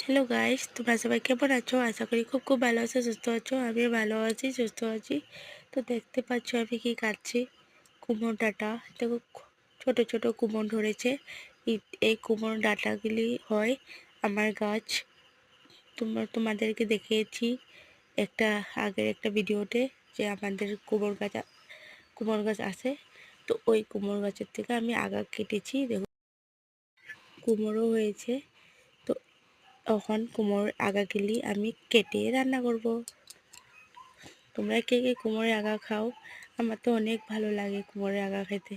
Hello guys, তোমরা সবাই কেমন আছো? আশা করি খুব খুব ভালো আছো, সুস্থ আছো। আমিও ভালো আছি, সুস্থ আছি। তো দেখতে পাচ্ছ আমি কি কাটছি, কুমড়ো ডাঁটা। দেখো ছোট ছোট কুমড়ো ধরেছে। এই কুমড়ো ডাঁটাগুলি হয় আমার গাছ। তোমাদেরকে দেখিয়েছি আগের একটা ভিডিওতে যে আমাদের কুমড়ো গাছ আছে। তো ওই কুমড়ো গাছের থেকে আমি আগা কেটেছি। দেখো কুমড়ো হয়েছে। তো এখন কুমড়োর আগাগুলি আমি কেটে রান্না করব। তোমরা কে কে কুমড়োর আগা খাও? আমার তো অনেক ভালো লাগে কুমড়োর আগা খেতে।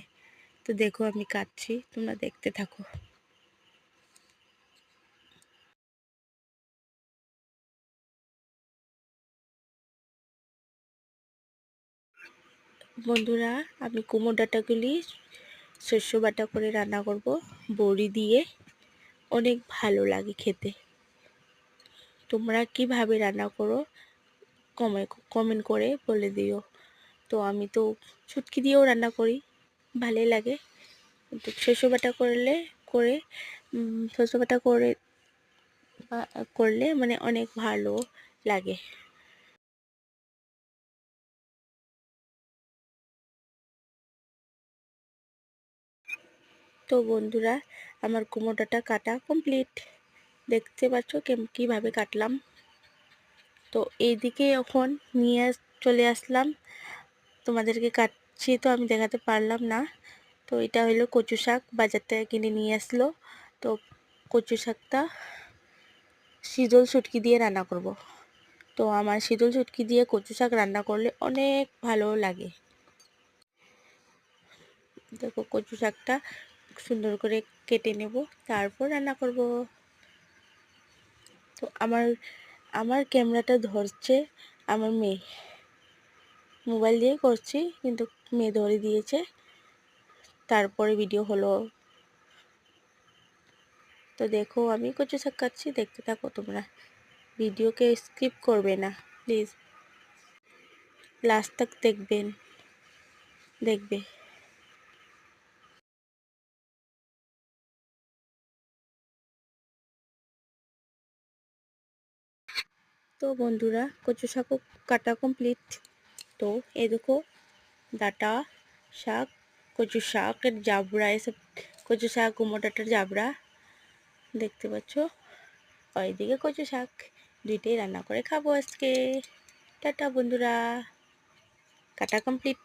তো দেখো আমি কাটছি, তোমরা দেখতে থাকো। বন্ধুরা, আমি কুমড়ো ডাঁটাগুলি শস্য বাটা করে রান্না করব বড়ি দিয়ে। অনেক ভালো লাগে খেতে। তোমরা কিভাবে রান্না করো কমেন্ট করে বলে দিও। তো আমি তো শুটকি দিয়েও রান্না করি, ভালোই লাগে। কিন্তু শস্য বাটা করে শস্য বাটা করলে মানে অনেক ভালো লাগে। তো বন্ধুরা, আমার কুমড়োটা কাটা কমপ্লিট। দেখতে পাচ্ছ কিভাবে কাটলাম। তো এইদিকে এখন চলে আসলাম। তোমাদেরকে কাটছি তো আমি দেখাতে পারলাম না। তো এটা হলো কচু শাক, বাজার থেকে কিনে নিয়ে আসলো। তো কচু শাকটা শীতল শুটকি দিয়ে রান্না করব। তো আমার শীতল শুটকি দিয়ে কচু শাক রান্না করলে অনেক ভালো লাগে। দেখো কচু শাকটা সুন্দর করে কেটে নেব, তারপর রান্না করব। তো আমার আমার ক্যামেরাটা ধরছে আমার মেয়ে। মোবাইল দিয়ে করছি কিন্তু মেয়ে ধরে দিয়েছে, তারপরে ভিডিও হলো। তো দেখো আমি কচু শাক কাটছি, দেখতে থাকো তোমরা। ভিডিওকে স্কিপ করবে না প্লিজ, লাস্ট তক দেখবে। তো বন্ধুরা, কচু শাকও কাটা কমপ্লিট। তো এই দেখো ডাঁটা শাক, কচু শাকের জাবড়া, এসব কচু শাক কুমড়ো ডাঁটার জাবড়া দেখতে পাচ্ছ। ওইদিকে কচু শাক, দুইটাই রান্না করে খাবো আজকে। টাটা বন্ধুরা, কাটা কমপ্লিট।